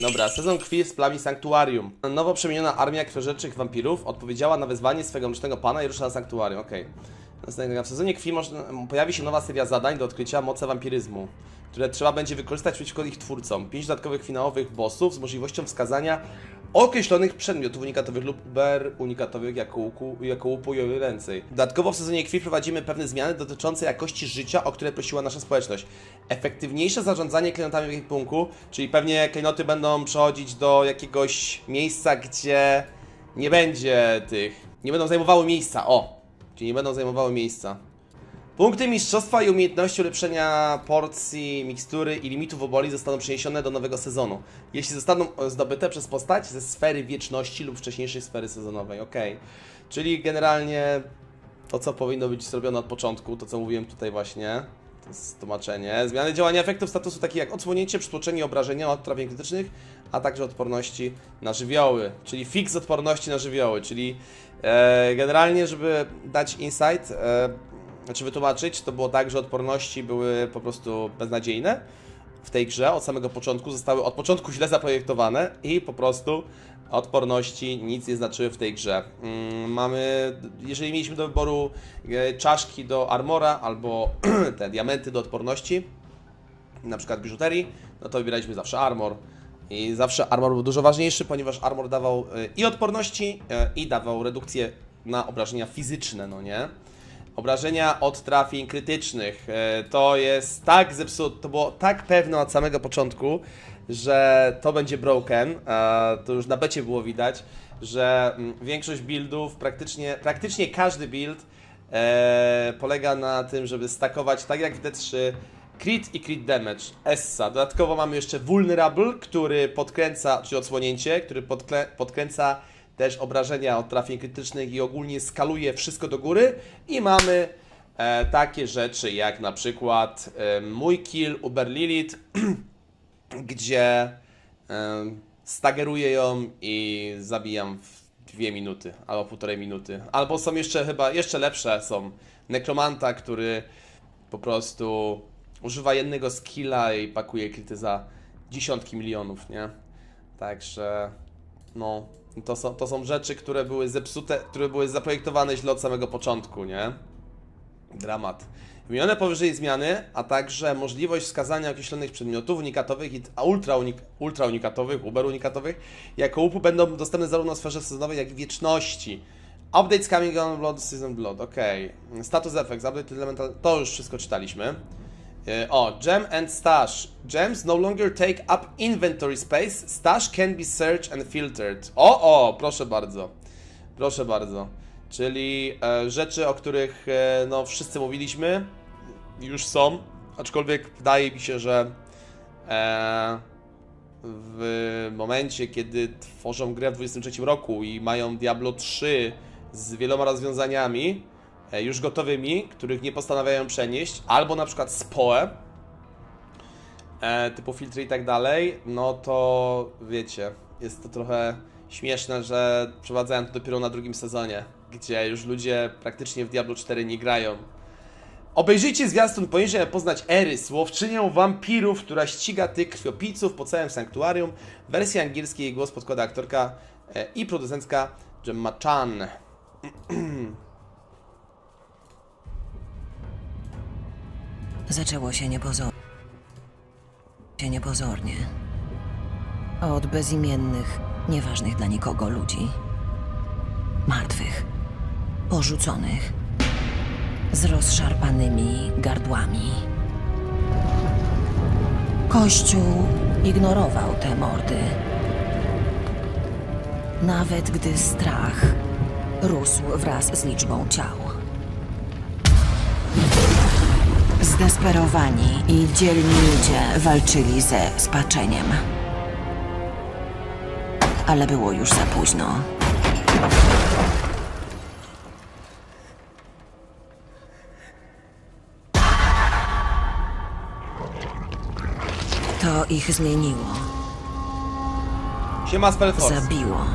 Dobra, sezon krwi z plami sanktuarium. Nowo przemieniona armia krwiożerczych wampirów odpowiedziała na wezwanie swego mrocznego pana i ruszyła na sanktuarium. Okej. W sezonie krwi pojawi się nowa seria zadań do odkrycia mocy wampiryzmu, które trzeba będzie wykorzystać przeciwko ich twórcom. 5 dodatkowych finałowych bossów z możliwością wskazania określonych przedmiotów unikatowych lub unikatowych jako łupu i więcej. Dodatkowo w sezonie krwi prowadzimy pewne zmiany dotyczące jakości życia, o które prosiła nasza społeczność. Efektywniejsze zarządzanie klejnotami w ekwipunku, czyli pewnie klejnoty będą przechodzić do jakiegoś miejsca, gdzie nie będzie nie będą zajmowały miejsca, czyli nie będą zajmowały miejsca. Punkty mistrzostwa i umiejętności ulepszenia porcji, mikstury i limitów oboli zostaną przeniesione do nowego sezonu, jeśli zostaną zdobyte przez postać ze sfery wieczności lub wcześniejszej sfery sezonowej. Czyli generalnie to, co powinno być zrobione od początku, to co mówiłem tutaj właśnie, to jest tłumaczenie. Zmiany działania efektów statusu takie jak odsłonięcie, przytłoczenie, obrażenia od trafień krytycznych, a także odporności na żywioły, czyli fix odporności na żywioły, czyli generalnie, żeby dać insight, znaczy wytłumaczyć, to było tak, że odporności były po prostu beznadziejne w tej grze od samego początku, zostały od początku źle zaprojektowane i po prostu odporności nic nie znaczyły w tej grze. Jeżeli mieliśmy do wyboru czaszki do armora albo te diamenty do odporności, na przykład biżuterii, no to wybieraliśmy zawsze armor. I zawsze armor był dużo ważniejszy, ponieważ armor dawał i odporności, i dawał redukcję na obrażenia fizyczne, no nie? Obrażenia od trafień krytycznych. To jest tak zepsute, to było tak pewne od samego początku, że to będzie broken. To już na becie było widać, że większość buildów, praktycznie każdy build polega na tym, żeby stackować tak jak w D3 crit i crit damage, Essa. Dodatkowo mamy jeszcze vulnerable, który podkręca, czyli odsłonięcie, który podkręca też obrażenia od trafień krytycznych i ogólnie skaluje wszystko do góry. I mamy takie rzeczy jak na przykład mój kill Uber Lilith, gdzie staggeruję ją i zabijam w 2 minuty albo 1,5 minuty. Albo są jeszcze chyba jeszcze lepsze, są Nekromanta, który po prostu używa jednego skilla i pakuje kryty za dziesiątki milionów, nie? Także no, to są rzeczy, które były zepsute, które były zaprojektowane źle od samego początku, nie? Dramat. Wymienione powyżej zmiany, a także możliwość wskazania określonych przedmiotów unikatowych i ultra unikatowych, uber unikatowych jako łupu będą dostępne zarówno w sferze sezonowej, jak i wieczności. Updates coming on Blood, Season Blood, Status effects, update elemental, to już wszystko czytaliśmy. Gem and stash. Gems no longer take up inventory space. Stash can be searched and filtered. Proszę bardzo. Proszę bardzo. Czyli rzeczy, o których no wszyscy mówiliśmy, już są. Aczkolwiek wydaje mi się, że w momencie, kiedy tworzą grę w 2023 roku i mają Diablo 3 z wieloma rozwiązaniami już gotowymi, których nie postanawiają przenieść, albo na przykład z PoE, typu filtry i tak dalej, no to wiecie, jest to trochę śmieszne, że przeprowadzają to dopiero na drugim sezonie, gdzie już ludzie praktycznie w Diablo 4 nie grają. Obejrzyjcie zwiastun poniżej, aby poznać Eris, łowczynię wampirów, która ściga tych krwiopijców po całym sanktuarium. W wersji angielskiej głos podkłada aktorka i producencka Gemma Chan. Zaczęło się niepozornie. Od bezimiennych, nieważnych dla nikogo ludzi. Martwych, porzuconych, z rozszarpanymi gardłami. Kościół ignorował te mordy. Nawet gdy strach rósł wraz z liczbą ciał. Zdesperowani i dzielni ludzie walczyli ze spaczeniem. Ale było już za późno. To ich zmieniło. Siema, Spellforce. Zabiło.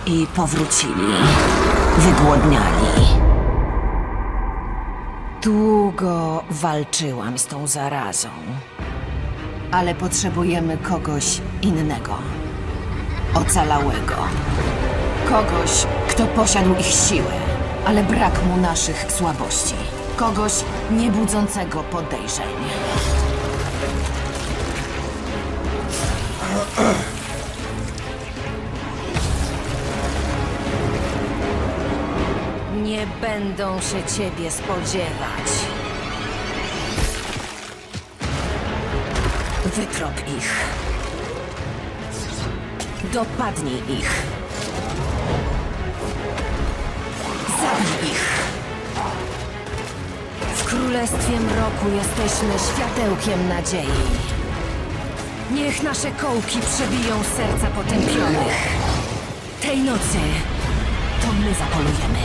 I powrócili. Wygłodniali. Długo walczyłam z tą zarazą. Ale potrzebujemy kogoś innego. Ocalałego. Kogoś, kto posiadł ich siłę, ale brak mu naszych słabości. Kogoś niebudzącego podejrzeń. Nie będą się ciebie spodziewać. Wytrop ich. Dopadnij ich. Zabij ich. W Królestwie Mroku jesteśmy światełkiem nadziei. Niech nasze kołki przebiją serca potępionych. Tej nocy to my zapolujemy.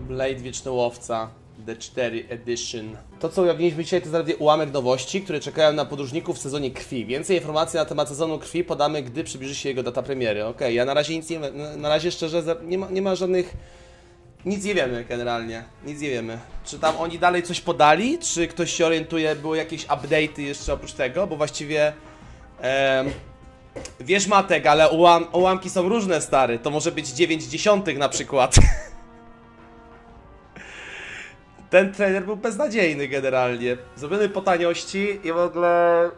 Blade Wieczny Łowca D4 Edition. To, co ujawniliśmy dzisiaj, to zaledwie ułamek nowości, które czekają na podróżników w sezonie krwi. Więcej informacji na temat sezonu krwi podamy, gdy przybliży się jego data premiery. Okej, ja na razie nic nie wiem. Na razie szczerze nie ma żadnych... Nic nie wiemy generalnie. Nic nie wiemy. Czy tam oni dalej coś podali? Czy ktoś się orientuje? Były jakieś update'y jeszcze oprócz tego? Bo właściwie... wiesz, Matek, ale ułamki są różne, stary. To może być 9/10 na przykład. Ten trailer był beznadziejny generalnie. Zrobiony po taniości i w ogóle...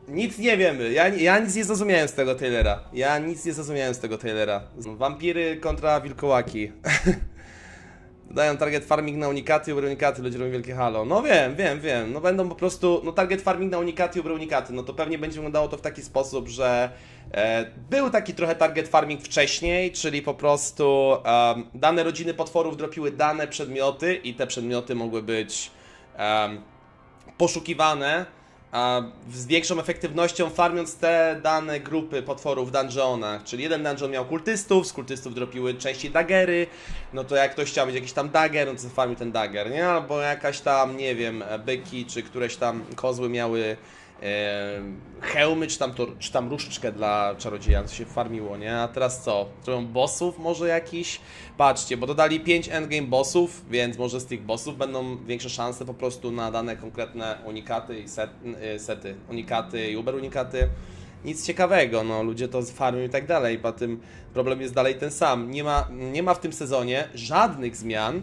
Nic nie wiemy. Ja nic nie zrozumiałem z tego trailera. Wampiry kontra wilkołaki. Dodają target farming na unikaty i unikaty, ludzie robią wielkie halo. No wiem. No będą po prostu... No target farming na unikaty i unikaty. No to pewnie będzie wyglądało to w taki sposób, że... był taki trochę target farming wcześniej, czyli po prostu dane rodziny potworów dropiły dane przedmioty i te przedmioty mogły być poszukiwane z większą efektywnością, farmiąc te dane grupy potworów w dungeonach. Czyli jeden dungeon miał kultystów, z kultystów dropiły częściej dagery, no to jak ktoś chciał mieć jakiś tam dagger, no to farmił ten dagger, nie? Albo jakaś tam, nie wiem, byki czy któreś tam kozły miały hełmy, czy tam różdżkę dla czarodzieja, co się farmiło, nie? A teraz co? Zrobią bossów może jakiś? Patrzcie, bo dodali 5 endgame bossów, więc może z tych bossów będą większe szanse po prostu na dane konkretne unikaty i sety. Unikaty i uber unikaty. Nic ciekawego, no ludzie to farmią i tak dalej, po tym problem jest dalej ten sam. Nie ma w tym sezonie żadnych zmian.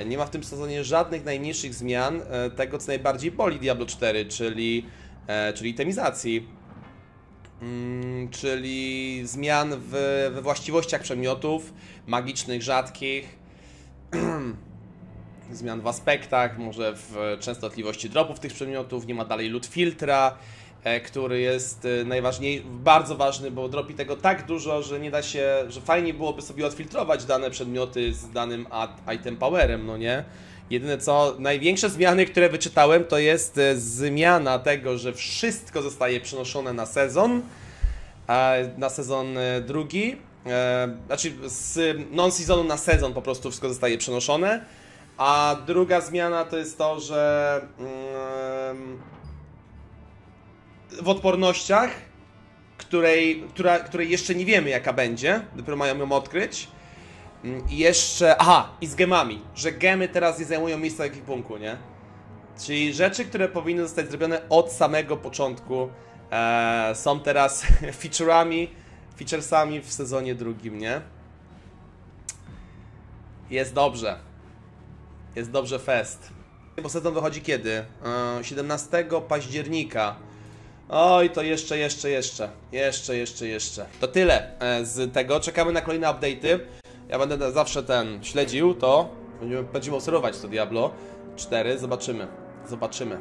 Nie ma w tym sezonie żadnych najmniejszych zmian tego, co najbardziej boli Diablo 4, czyli itemizacji. Czyli zmian we właściwościach przedmiotów, magicznych, rzadkich, zmian w aspektach, może w częstotliwości dropów tych przedmiotów, nie ma dalej loot filtra, który jest bardzo ważny, bo dropi tego tak dużo, że nie da się, że fajnie byłoby sobie odfiltrować dane przedmioty z danym item powerem, no nie? Jedyne co, największe zmiany, które wyczytałem, to jest zmiana tego, że wszystko zostaje przenoszone na sezon drugi, znaczy z non-sezonu na sezon po prostu wszystko zostaje przenoszone, a druga zmiana to jest to, że w odpornościach, której jeszcze nie wiemy jaka będzie, dopiero mają ją odkryć. I jeszcze, i z gemami, że gemy teraz nie zajmują miejsca w ekwipunku, nie? Czyli rzeczy, które powinny zostać zrobione od samego początku, są teraz featuresami w sezonie drugim, nie? Jest dobrze. Jest dobrze fest. Bo sezon wychodzi kiedy? 17 października. Oj, to jeszcze. To tyle z tego. Czekamy na kolejne update'y. Ja będę zawsze śledził to. Będziemy obserwować to Diablo 4. Zobaczymy.